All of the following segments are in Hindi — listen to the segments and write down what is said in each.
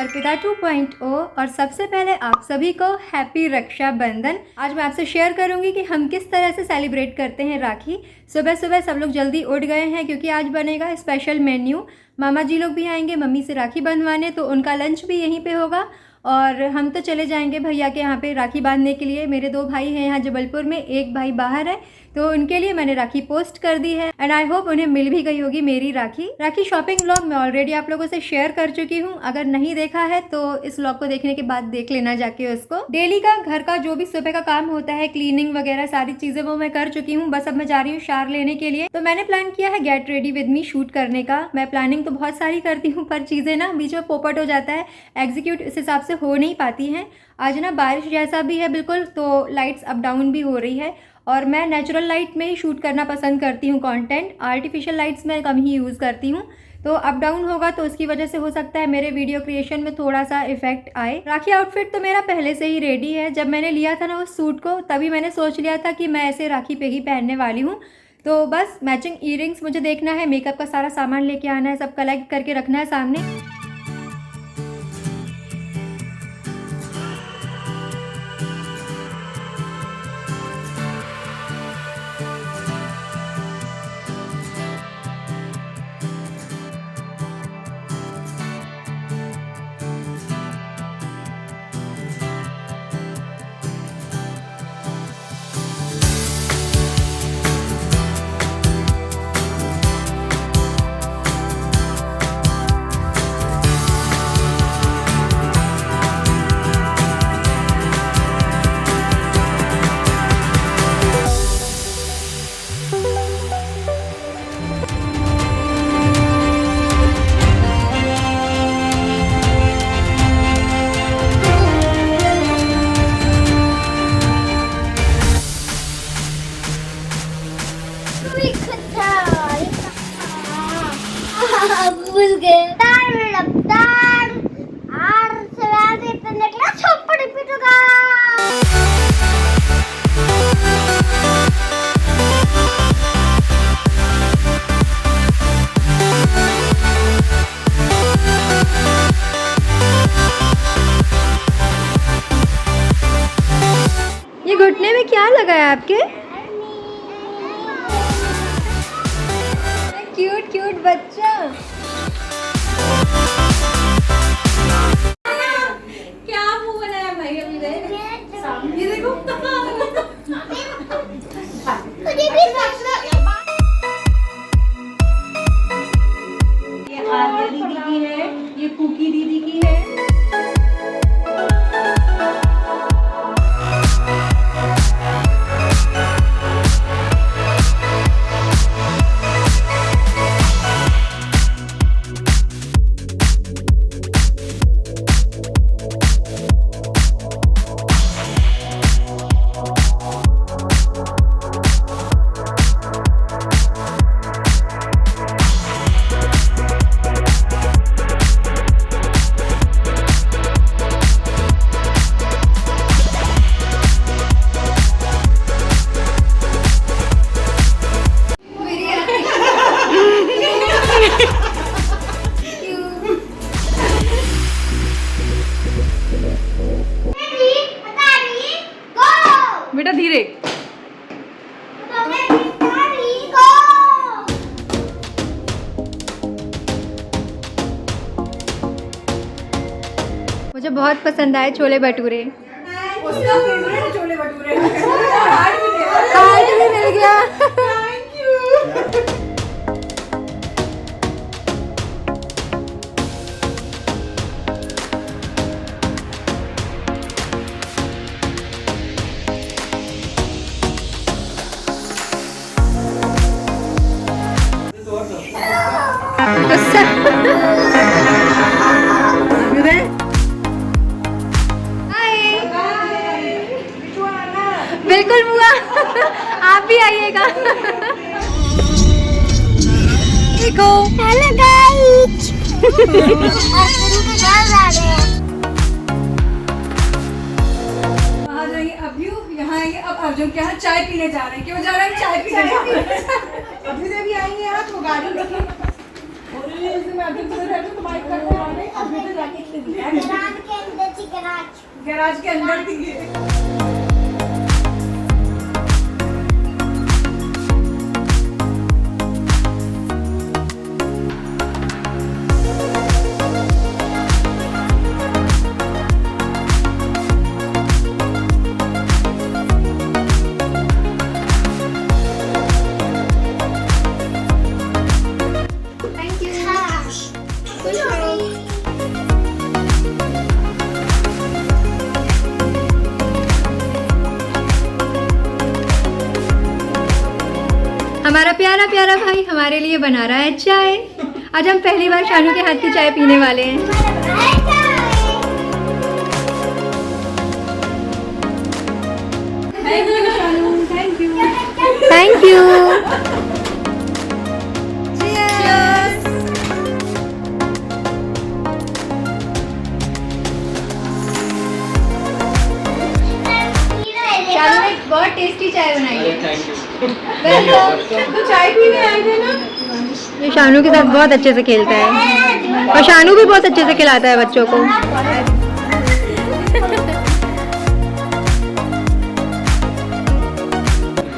अर्पिता 2.0 और सबसे पहले आप सभी को हैप्पी रक्षाबंधन। आज मैं आपसे शेयर करूंगी कि हम किस तरह से सेलिब्रेट करते हैं राखी। सुबह सुबह सब लोग जल्दी उठ गए हैं क्योंकि आज बनेगा स्पेशल मेन्यू। मामा जी लोग भी आएंगे मम्मी से राखी बंधवाने, तो उनका लंच भी यहीं पे होगा और हम तो चले जाएंगे भैया के यहाँ पे राखी बांधने के लिए। मेरे 2 भाई हैं यहाँ जबलपुर में, एक भाई बाहर है, तो उनके लिए मैंने राखी पोस्ट कर दी है एंड आई होप उन्हें मिल भी गई होगी मेरी राखी शॉपिंग व्लॉग मैं ऑलरेडी आप लोगों से शेयर कर चुकी हूँ। अगर नहीं देखा है तो इस व्लॉग को देखने के बाद देख लेना जाके उसको। डेली का घर का जो भी सुबह का काम होता है, क्लीनिंग वगैरह सारी चीजें वो मैं कर चुकी हूँ। बस अब मैं जा रही हूँ शार लेने के लिए। तो मैंने प्लान किया है get ready with me shoot करने का। मैं प्लानिंग तो बहुत सारी करती हूँ पर चीजें ना बीच में पोपट हो जाता है, एग्जीक्यूट इस हिसाब से हो नहीं पाती हैं। आज ना बारिश जैसा भी है बिल्कुल, तो लाइट्स अप डाउन भी हो रही है और मैं नेचुरल लाइट में ही शूट करना पसंद करती हूँ कंटेंट। आर्टिफिशियल लाइट्स मैं कम ही यूज़ करती हूँ, तो अप डाउन होगा तो उसकी वजह से हो सकता है मेरे वीडियो क्रिएशन में थोड़ा सा इफेक्ट आए। राखी आउटफिट तो मेरा पहले से ही रेडी है। जब मैंने लिया था ना उस सूट को तभी मैंने सोच लिया था कि मैं ऐसे राखी पे ही पहनने वाली हूँ। तो बस मैचिंग ईयरिंग्स मुझे देखना है, मेकअप का सारा सामान लेके आना है, सब कलेक्ट करके रखना है सामने। ये घुटने में क्या लगा है आपके? क्यूट क्यूट बच्चा। क्या मुंह बनाया भाई अभी ये देखो। ये आर्या दीदी की है, ये कुकी दीदी की है। बेटा धीरे। मुझे बहुत पसंद आए छोले भटूरे। उसका फेवरेट छोले भटूरे। हार्ट भी मिल गया। Thank you. बिल्कुल बुआ, आप भी आइएगा। देखो हेलो गाइस। वहाँ जाएंगे अभी, यहाँ आएंगे अब अर्जुन के यहाँ चाय पीने जा रहे हैं। क्यों जा रहे हैं? चाय पीने जा रहे हैं। अभी से भी आएंगे यहाँ तो गाड़ी गैराज के अंदर थी। हमारा प्यारा प्यारा भाई हमारे लिए बना रहा है चाय। आज हम पहली बार शानू के हाथ की चाय पीने वाले हैं। Thank you. Thank you. Shanu ने बहुत टेस्टी चाय बनाई है। Thank you. तो चाय पीने आए थे ना। ये शानू के साथ बहुत अच्छे से खेलता है और शानू भी बहुत अच्छे से खिलाता है बच्चों को।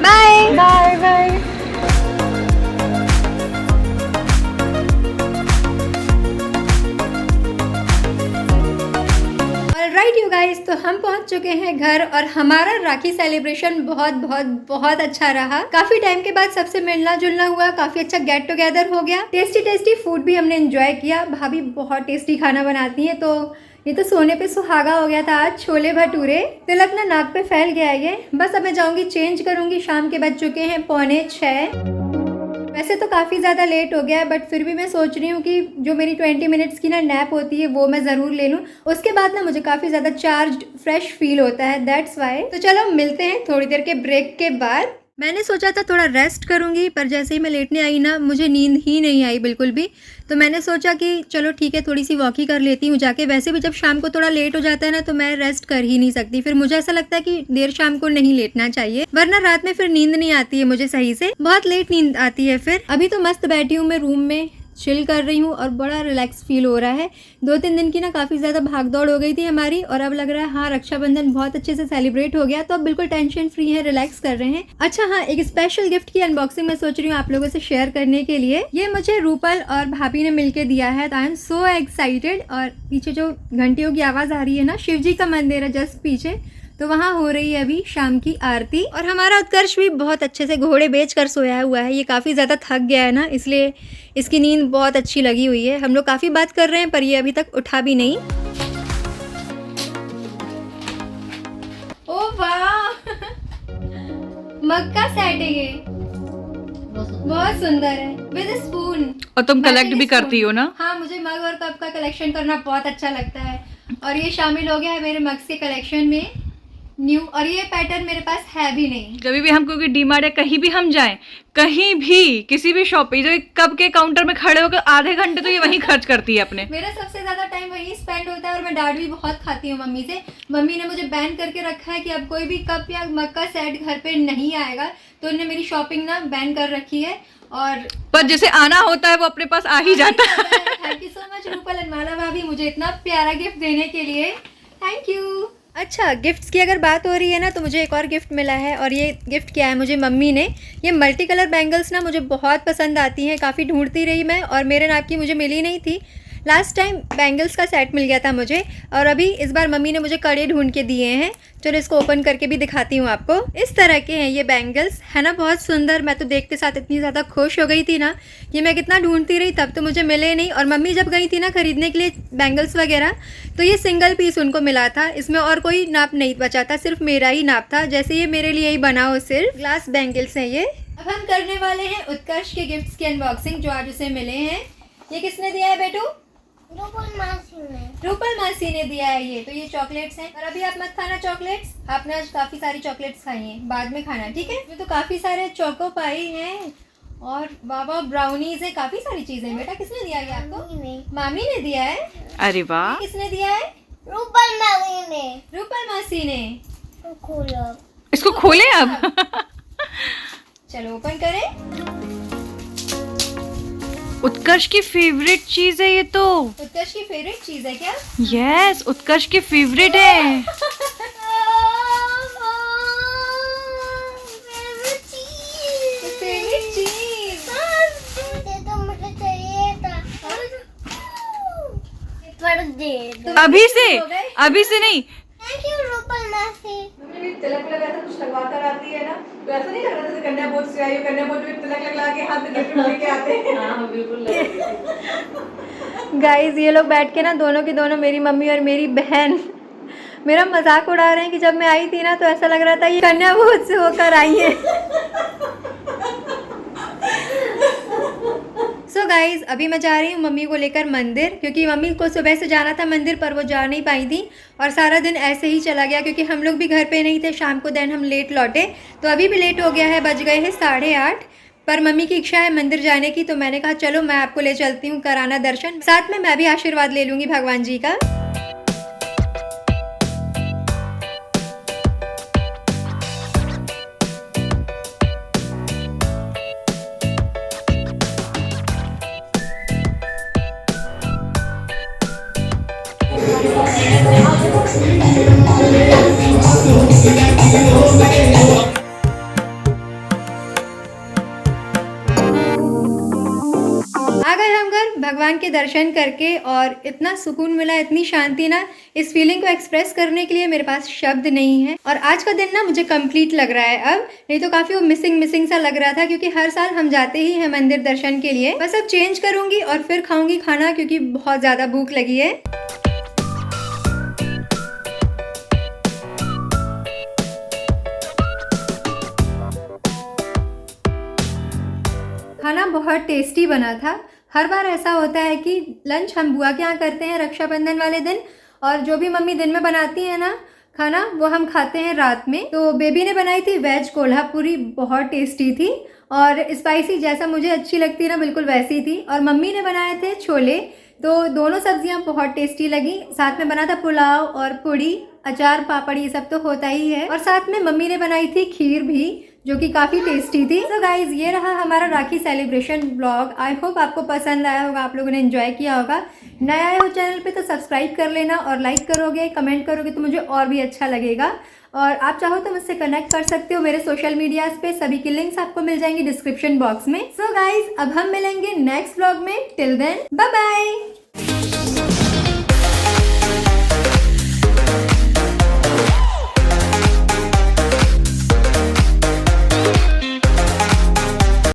Bye bye bye. Right you guys, तो हम पहुंच चुके हैं घर और हमारा राखी सेलिब्रेशन बहुत बहुत बहुत अच्छा रहा। काफी टाइम के बाद सबसे मिलना जुलना हुआ, काफी अच्छा गेट टुगेदर हो गया। टेस्टी टेस्टी फूड भी हमने एंजॉय किया। भाभी बहुत टेस्टी खाना बनाती हैं, तो ये तो सोने पे सुहागा हो गया था आज। छोले भटूरे, तिलक ना नाक पे फैल गया है ये। बस अब मैं जाऊंगी चेंज करूंगी। शाम के बज चुके हैं 5:45। वैसे तो काफ़ी ज़्यादा लेट हो गया है, बट फिर भी मैं सोच रही हूँ कि जो मेरी 20 मिनट्स की ना नैप होती है वो मैं ज़रूर ले लूँ। उसके बाद ना मुझे काफ़ी ज़्यादा चार्ज्ड फ्रेश फील होता है, दैट्स वाई। तो चलो मिलते हैं थोड़ी देर के ब्रेक के बाद। मैंने सोचा था थोड़ा रेस्ट करूँगी, पर जैसे ही मैं लेटने आई ना मुझे नींद ही नहीं आई बिल्कुल भी। तो मैंने सोचा कि चलो ठीक है, थोड़ी सी वॉक ही कर लेती हूँ जाके। वैसे भी जब शाम को थोड़ा लेट हो जाता है ना तो मैं रेस्ट कर ही नहीं सकती। फिर मुझे ऐसा लगता है कि देर शाम को नहीं लेटना चाहिए, वरना रात में फिर नींद नहीं आती है मुझे सही से, बहुत लेट नींद आती है फिर। अभी तो मस्त बैठी हूँ मैं रूम में, चिल कर रही हूँ और बड़ा रिलैक्स फील हो रहा है। 2-3 दिन की ना काफ़ी ज़्यादा भाग दौड़ हो गई थी हमारी, और अब लग रहा है हाँ रक्षाबंधन बहुत अच्छे से सेलिब्रेट हो गया, तो अब बिल्कुल टेंशन फ्री है, रिलैक्स कर रहे हैं। अच्छा हाँ, एक स्पेशल गिफ्ट की अनबॉक्सिंग मैं सोच रही हूँ आप लोगों से शेयर करने के लिए। ये मुझे रूपल और भाभी ने मिलके दिया है, तो आई एम सो एक्साइटेड। और पीछे जो घंटियों की आवाज़ आ रही है ना, शिव जी का मंदिर है जस्ट पीछे, तो वहाँ हो रही है अभी शाम की आरती। और हमारा उत्कर्ष भी बहुत अच्छे से घोड़े बेच कर सोया हुआ है। ये काफ़ी ज़्यादा थक गया है ना, इसलिए इसकी नींद बहुत अच्छी लगी हुई है। हम लोग काफ़ी बात कर रहे हैं पर ये अभी तक उठा भी नहीं। ओ वाह मग का सेट है ये, बहुत सुंदर है, विद स्पून। और तुम कलेक्ट भी करती हो ना? हाँ, मुझे मग और कप का कलेक्शन करना बहुत अच्छा लगता है, और ये शामिल हो गया है मेरे मग्स के कलेक्शन में न्यू। और ये पैटर्न मेरे पास है भी नहीं। जब भी हम क्योंकि डीमार्ट या कहीं भी हम जाएं, कहीं भी किसी भी शॉप पे, जो कब के काउंटर में खड़े होकर आधे घंटे तो ये वहीं खर्च करती है अपने। मेरा सबसे ज्यादा टाइम वहीं स्पेंड होता है, और मैं डांट भी बहुत खाती हूँ मम्मी से। मम्मी ने मुझे बैन करके रखा है कि अब कोई भी कप या मग का सेट घर पे नहीं आएगा, तो उन्होंने मेरी शॉपिंग ना बैन कर रखी है। और पर जैसे आना होता है वो अपने पास आ ही जाता है। Thank you so much Rupal and Mala bhabhi, मुझे इतना प्यारा गिफ्ट देने के लिए, थैंक यू। अच्छा, गिफ्ट्स की अगर बात हो रही है ना, तो मुझे एक और गिफ्ट मिला है, और ये गिफ्ट क्या है मुझे मम्मी ने। ये मल्टी कलर बैंगल्स ना मुझे बहुत पसंद आती हैं, काफ़ी ढूंढती रही मैं, और मेरे नाप की मुझे मिली नहीं थी। लास्ट टाइम बैंगल्स का सेट मिल गया था मुझे, और अभी इस बार मम्मी ने मुझे कड़े ढूंढ के दिए हैं। चलो इसको ओपन करके भी दिखाती हूँ आपको। इस तरह के हैं ये बैंगल्स, है ना बहुत सुंदर। मैं तो देखते साथ इतनी ज़्यादा खुश हो गई थी ना, ये मैं कितना ढूंढती रही, तब तो मुझे मिले नहीं। और मम्मी जब गई थी ना खरीदने के लिए बैंगल्स वगैरह, तो ये सिंगल पीस उनको मिला था, इसमें और कोई नाप नहीं बचा था, सिर्फ मेरा ही नाप था, जैसे ये मेरे लिए ही बना हो। सिर्फ ग्लास बैंगल्स हैं ये। अब हम करने वाले हैं उत्कर्ष के गिफ्ट्स की अनबॉक्सिंग जो आज उसे मिले हैं। ये किसने दिया है बेटू? रूपल मासी ने दिया है ये। तो ये चॉकलेट्स हैं, और अभी आप मत खाना चॉकलेट्स, आपने आज काफी सारी चॉकलेट्स खाई हैं, बाद में खाना, ठीक है? ये तो काफी सारे चोको पाई हैं, और बाबा ब्राउनीज है, काफी सारी चीजें। बेटा किसने दिया ये आपको? मामी ने दिया है। अरे वाह, किसने दिया है? रूपल मासी ने। रूपल मासी ने। खोलो, इसको खोले अब। चलो ओपन करें। उत्कर्ष की फेवरेट चीज है ये तो। उत्कर्ष की फेवरेट चीज है क्या? यस, उत्कर्ष की फेवरेट है। फेवरेट चीज तो मुझे चाहिए था पर दे दो। अभी से नहीं। थैंक यू रूपल मासी। तिलक लगा था, कुछ लगवा कर आती है ना, तो ऐसा नहीं लग रहा था कन्या बोझ से आई हो, कन्या बोझ में तिलक लगा के हाथ में गिफ्ट लेके आते हैं। हाँ बिल्कुल। गाइस ये लोग बैठ के ना दोनों की दोनों, मेरी मम्मी और मेरी बहन, मेरा मजाक उड़ा रहे हैं कि जब मैं आई थी ना तो ऐसा लग रहा था ये कन्या बोझ से होकर आई है। सो गाइज अभी मैं जा रही हूँ मम्मी को लेकर मंदिर, क्योंकि मम्मी को सुबह से जाना था मंदिर पर वो जा नहीं पाई थी और सारा दिन ऐसे ही चला गया क्योंकि हम लोग भी घर पे नहीं थे शाम को, देन हम लेट लौटे तो अभी भी लेट हो गया है, बज गए हैं 8:30। पर मम्मी की इच्छा है मंदिर जाने की तो मैंने कहा चलो मैं आपको ले चलती हूँ कराना दर्शन, साथ में मैं भी आशीर्वाद ले लूँगी भगवान जी का। आ गए हम घर भगवान के दर्शन करके और इतना सुकून मिला, इतनी शांति ना, इस फीलिंग को एक्सप्रेस करने के लिए मेरे पास शब्द नहीं है। और आज का दिन ना मुझे कंप्लीट लग रहा है अब, नहीं तो काफ़ी वो मिसिंग सा लग रहा था क्योंकि हर साल हम जाते ही हैं मंदिर दर्शन के लिए। बस अब चेंज करूँगी और फिर खाऊंगी खाना क्योंकि बहुत ज़्यादा भूख लगी है। खाना बहुत टेस्टी बना था। हर बार ऐसा होता है कि लंच हम बुआ के यहाँ करते हैं रक्षाबंधन वाले दिन, और जो भी मम्मी दिन में बनाती है ना खाना वो हम खाते हैं रात में। तो बेबी ने बनाई थी वेज कोल्हापुरी, बहुत टेस्टी थी और स्पाइसी, जैसा मुझे अच्छी लगती है ना बिल्कुल वैसी थी। और मम्मी ने बनाए थे छोले, तो दोनों सब्जियां बहुत टेस्टी लगी। साथ में बना था पुलाव और पूड़ी, अचार पापड़ ये सब तो होता ही है, और साथ में मम्मी ने बनाई थी खीर भी जो कि काफ़ी टेस्टी थी। तो गाइज ये रहा हमारा राखी सेलिब्रेशन ब्लॉग। आई होप आपको पसंद आया होगा, आप लोगों ने एंजॉय किया होगा। नए आए हो चैनल पे तो सब्सक्राइब कर लेना और लाइक करोगे, कमेंट करोगे तो मुझे और भी अच्छा लगेगा। और आप चाहो तो मुझसे कनेक्ट कर सकते हो मेरे सोशल मीडियाज पे, सभी की लिंक्स आपको मिल जाएंगी डिस्क्रिप्शन बॉक्स में। सो गाइज अब हम मिलेंगे नेक्स्ट ब्लॉग में, टिल देन बाय बाय।